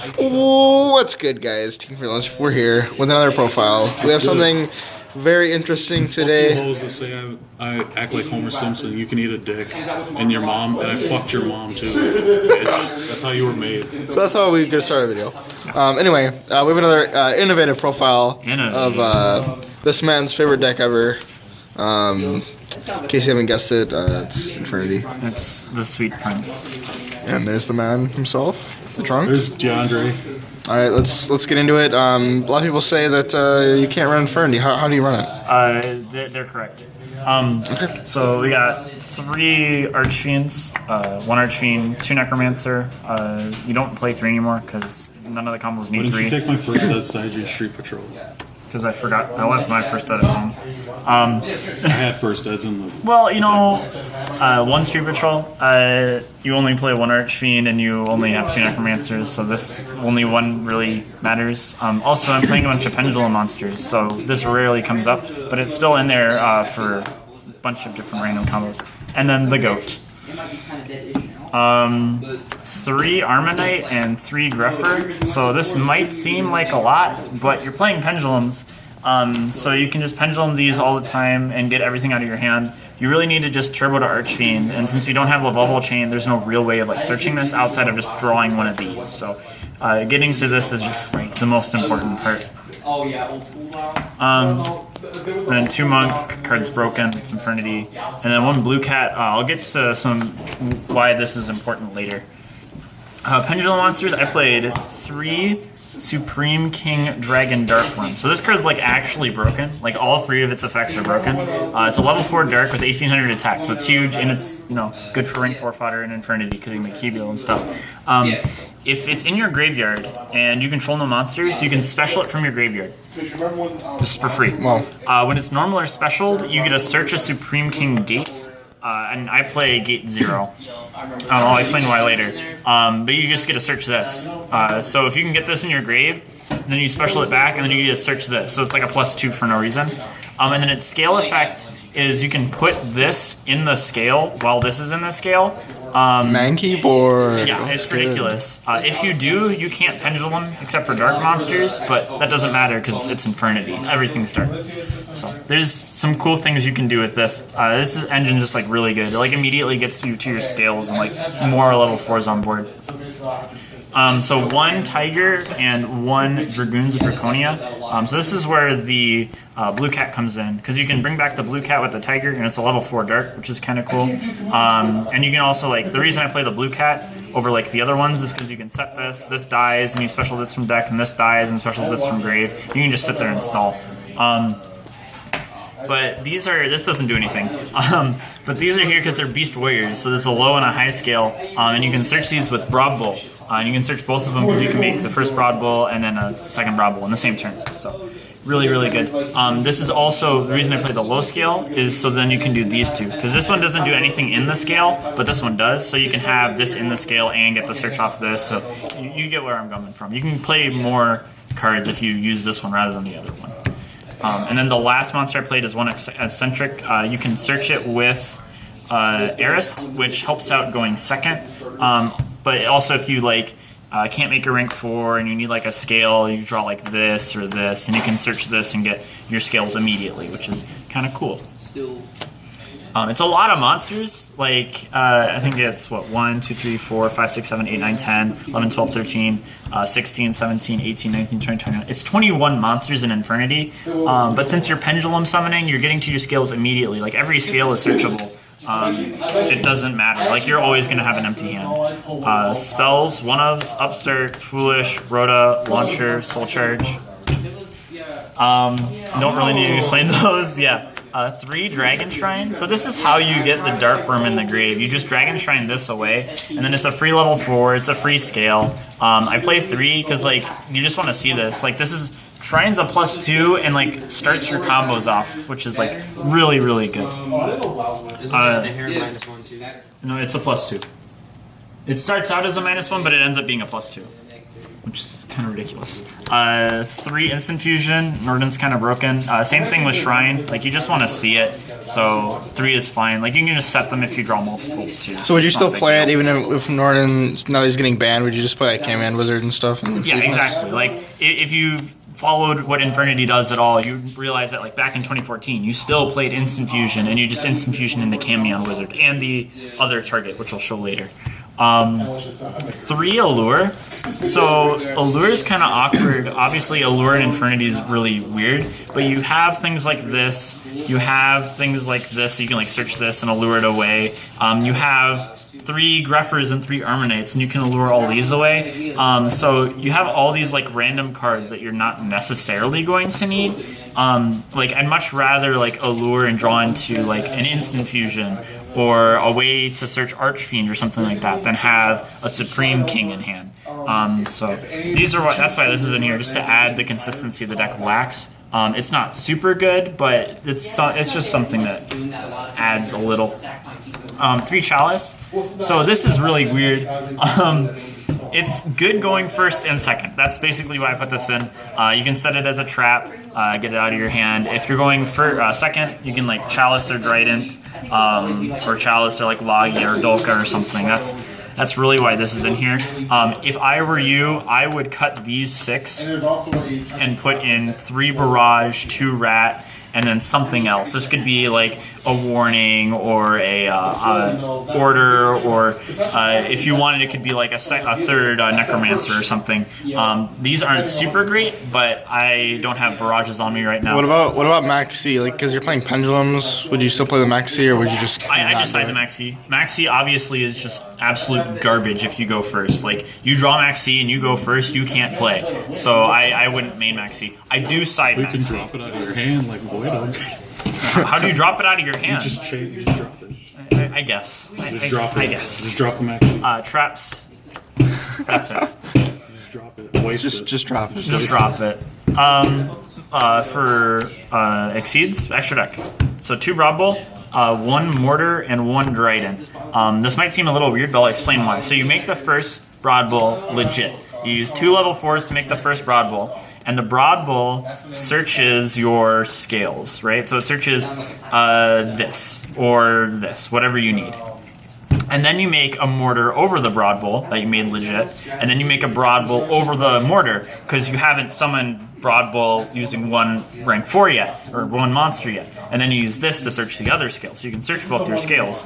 What's good, guys? Team for Lunch. We're here with another profile. We have something very interesting today. Hoes that say I act like Homer Simpson. You can eat a dick, and your mom, and I fucked your mom too, bitch. That's how you were made. So that's how we could start a video. Anyway, we have another innovative profile of this man's favorite deck ever. In case you haven't guessed it, it's Infernity. It's the Sweet Prince. And there's the man himself, the trunk. There's DeAndre. All right, let's get into it. A lot of people say that you can't run Infernity. How do you run it? They're correct. Okay. So we got 3 Archfiends, 1 Archfiend, 2 Necromancer. You don't play 3 anymore because none of the combos need 3. Why didn't you take my first Dead Stagey Street Patrol? Because I forgot. I left my first dead at home. I had first deads in the... Well, you know, 1 Street Patrol, you only play 1 Archfiend and you only have 2 Necromancers, so this only 1 really matters. Also, I'm playing a bunch of Pendulum monsters, so this rarely comes up, but it's still in there for a bunch of different random combos. And then the Goat. 3 Armonite and 3 Gruffer. So this might seem like a lot, but you're playing Pendulums, so you can just Pendulum these all the time and get everything out of your hand. You really need to just turbo to Archfiend, and since you don't have Level Chain, there's no real way of like searching this outside of just drawing one of these. So getting to this is just like the most important part. Oh yeah, old school And then 2 Monk, cards broken, it's Infernity, and then 1 Blue Cat. I'll get to why this is important later. Pendulum monsters, I played 3 Supreme King Dragon Darkworm. So this card's like actually broken. Like all 3 of its effects are broken. It's a level 4 dark with 1800 attack, so it's huge and it's good for rank 4 fodder in Infernity because you can make Keybill and stuff. If it's in your graveyard and you control no monsters, you can special it from your graveyard. Just for free. Wow. When it's normal or specialed, you get to search a Supreme King Gate. And I play Gate 0. I'll explain why later. But you just get to search this. So if you can get this in your grave, then you special it back, and then you get to search this. So it's like a +2 for no reason. And then its scale effect is you can put this in the scale while this is in the scale. Man keyboard. Yeah, it's ridiculous. If you do, you can't Pendulum except for dark monsters, but that doesn't matter because it's Infernity. Everything's dark. So there's some cool things you can do with this. This engine just like really good. It like immediately gets you to your scales and like more level 4s on board. So 1 Tiger and 1 Dragoons of Draconia. So this is where the Blue Cat comes in, because you can bring back the Blue Cat with the Tiger, and it's a level 4 dark, which is kind of cool. And you can also, like, the reason I play the Blue Cat over like the other ones is because you can set this dies, and you special this from deck, and this dies, and specials this from grave. You can just sit there and stall. But this doesn't do anything. But these are here because they're Beast Warriors, so there's a low and a high scale, and you can search these with Broad Bull. And you can search both of them because you can make the first Broad Bull and then a second Broad Bull in the same turn. So really, really good. This is also, the reason I play the low scale is so then you can do these 2. Because this one doesn't do anything in the scale, but this one does. So you can have this in the scale and get the search off this. So you get where I'm coming from. You can play more cards if you use this one rather than the other one. And then the last monster I played is 1 Eccentric. You can search it with Eris, which helps out going second. But also if you like can't make a rank 4 and you need like a scale, you draw like this or this, and you can search this and get your scales immediately, which is kind of cool. It's a lot of monsters. Like I think it's 1, 2, 3, 4, 5, 6, 7, 8, 9, 10, 11, 12, 13, 16, 17, 18, 19, 20, 21. It's 21 monsters in Infernity. But since you're Pendulum summoning, you're getting to your scales immediately. Like every scale is searchable. It doesn't matter. Like you're always going to have an empty hand. Spells, 1-ofs, Upstart, Foolish, Rhoda, Launcher, Soul Charge. Don't really need to explain those. Yeah. 3 Dragon Shrine. So this is how you get the Darkworm in the grave. You just Dragon Shrine this away, and then it's a free level 4. It's a free scale. I play 3 because like you just want to see this. Like this is Shrine's a +2 and like starts your combos off, which is like really, really good. No, it's a +2. It starts out as a -1, but it ends up being a +2. which is kind of ridiculous. 3 instant fusion. Norden's kind of broken. Same thing with Shrine. Like, you just want to see it, so 3 is fine. Like, you can just set them if you draw multiples too. So would you still play it even if Norden, now that he's getting banned, would you just play like K-Man Wizard and stuff? And yeah, exactly. Like, if you followed what Infernity does at all, you realize that like back in 2014, you still played instant fusion, and you just instant fusion in the Camion Wizard and the other target, which I'll show later. 3 Allure. So Allure is kind of awkward. Obviously, Allure in Infernity is really weird, but you have things like this. You have things like this, so you can like search this and allure it away. You have 3 Greffers and 3 Armanites, and you can allure all these away. So you have all these like random cards that you're not necessarily going to need. Like, I'd much rather like allure and draw into like an instant fusion or a way to search Archfiend or something like that than have a Supreme King in hand. So these are that's why this is in here, just to add the consistency the deck lacks. It's not super good, but it's just something that adds a little. 3 Chalice. So this is really weird. It's good going first and second. That's basically why I put this in. You can set it as a trap, get it out of your hand. If you're going for second, you can like Chalice or Trident, or Chalice or like Lagi or Dolka or something. That's really why this is in here. If I were you, I would cut these 6 and put in 3 Barrage, 2 Rat, and then something else. This could be like a warning or a order, or if you wanted, it could be like a third necromancer or something. These aren't super great, but I don't have barrages on me right now. What about Maxi? Like, because you're playing pendulums, would you still play the Maxi, or would you just? I just side the Maxi. Maxi obviously is just absolute garbage if you go first. Like, you draw Maxi and you go first, you can't play. So I wouldn't main Maxi. I do side Maxi. You can drop it out of your hand like Voidog. How do you drop it out of your hand? You just drop it. I guess. Just drop it. I guess. Just drop the Maxi. Traps. That's it. Just drop it. Waste it. Just drop it. Just drop it. For Exceeds, extra deck. So 2 Broad Bowl, 1 Mortar, and 1 Dryden. This might seem a little weird, but I'll explain why. So you make the first Broad Bowl legit. You use 2 level 4s to make the first Broad Bowl. And the Broad Bowl searches your scales, right? So it searches this or this, whatever you need. And then you make a mortar over the Broad Bowl that you made legit. And then you make a Broad Bowl over the mortar because you haven't summoned Broad Bowl using 1 rank 4 yet, or 1 monster yet. And then you use this to search the other scales. So you can search both your scales.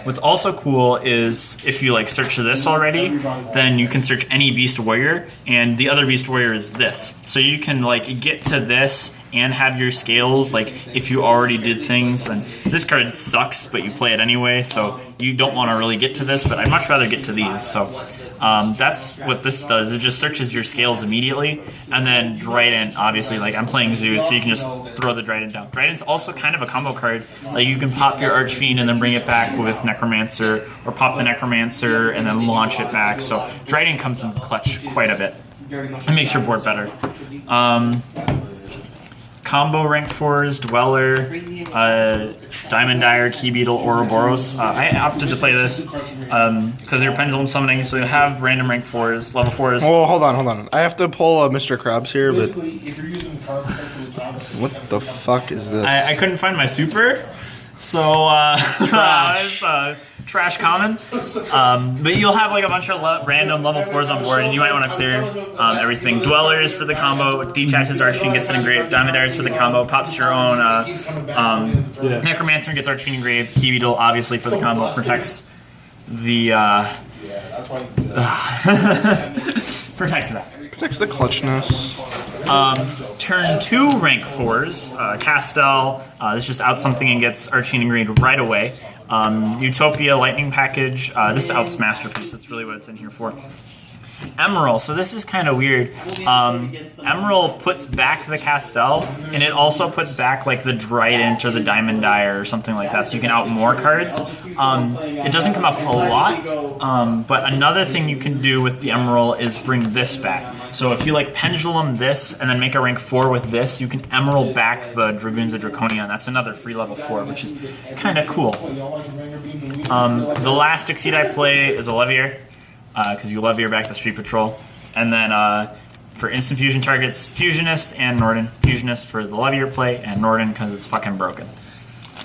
What's also cool is if you like search this already, then you can search any Beast Warrior, and the other Beast Warrior is this. So you can like get to this and have your scales, like if you already did things. And this card sucks, but you play it anyway, so you don't want to really get to this, but I'd much rather get to these. So that's what this does. It just searches your scales immediately. And then Trident, obviously, like I'm playing Zeus, so you can just throw the Trident down. Trident's also kind of a combo card. Like you can pop your Archfiend and then bring it back with Necromancer, or pop the Necromancer and then launch it back. So Trident comes in clutch quite a bit. It makes your board better. Combo rank 4s, Dweller, Diamond Dire, Key Beetle, Ouroboros. I opted to play this because you're pendulum summoning, so you have random rank 4s, level 4s. Oh, hold on. I have to pull Mr. Krabs here, but what the fuck is this? I couldn't find my super, so it's trash common. But you'll have like a bunch of random level 4s on board, and you might want to clear everything. Dwellers for the combo, detaches Archfiend, gets it engraved. Diamond Dyers for the combo, pops your own Necromancer, gets Archfiend engraved. Key Beetle, obviously, for the combo, protects the protects that. Protects the clutchness. Turn 2 rank 4s, Castel, this just outs something and gets Archfiend engraved right away. Utopia Lightning Package, this outs Masterpiece, that's really what it's in here for. Emerald, so this is kind of weird. Emerald puts back the Castel, and it also puts back like the Trident or the Diamond Dire or something like that, so you can out more cards. It doesn't come up a lot, but another thing you can do with the Emerald is bring this back. So if you like Pendulum this and then make a rank 4 with this, you can Emerald back the Dragoons of Draconia. That's another free level 4, which is kind of cool. The last Exceed I play is a Levier, because you Levier back the Street Patrol. And then for instant fusion targets, Fusionist and Norden. Fusionist for the levier play, and Norden because it's fucking broken.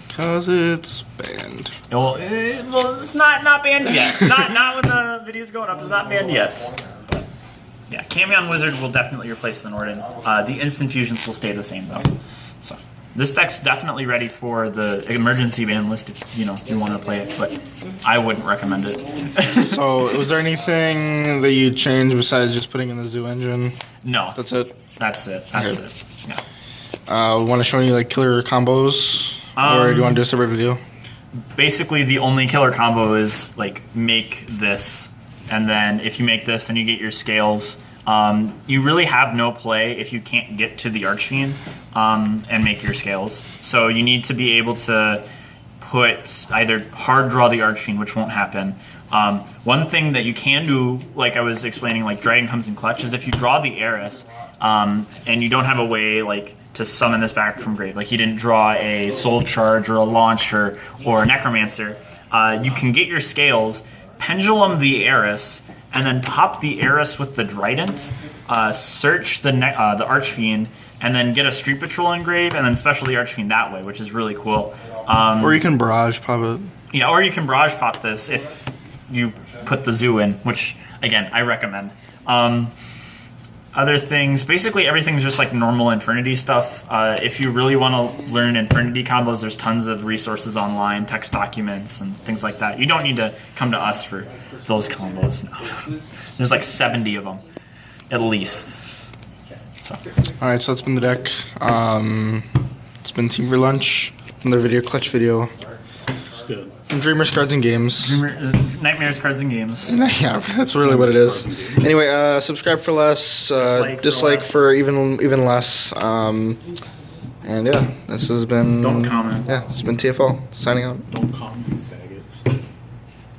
Because it's banned. Well, it's not banned yet. not when the video's going up. It's not banned yet. But yeah, Camion Wizard will definitely replace the Norden. The instant fusions will stay the same though. So this deck's definitely ready for the emergency ban list if you want to play it, but I wouldn't recommend it. So was there anything that you changed besides just putting in the zoo engine? No. That's it? That's it. That's it. Yeah. Want to show you like killer combos? Or do you want to do a separate video? Basically, the only killer combo is like make this, and then if you make this, then you get your scales. You really have no play if you can't get to the Archfiend and make your scales. So you need to be able to put either hard draw the Archfiend, which won't happen. One thing that you can do, like I was explaining, like Dragon comes in clutch, is if you draw the Heiress and you don't have a way like to summon this back from grave, like you didn't draw a Soul Charge or a Launcher or a Necromancer, you can get your scales, pendulum the Heiress, and then pop the Heiress with the Trident, search the Archfiend, and then get a Street Patrol engrave, and then special the Archfiend that way, which is really cool. Or you can barrage pop it. Yeah, or you can barrage pop this if you put the zoo in, which again I recommend. Other things, basically everything's just like normal Infernity stuff. If you really want to learn Infernity combos, there's tons of resources online, text documents and things like that. You don't need to come to us for those combos. No. There's like 70 of them, at least. So. Alright, so that's been the deck. It's been Team for Lunch, another video, clutch video. It's good. Dreamers, Cards, and Games. Nightmares, Cards, and Games. Yeah, that's really what it is. Anyway, subscribe for less, dislike for even less. And yeah, this has been... Don't comment. Yeah, this has been TFL, signing out. Don't comment.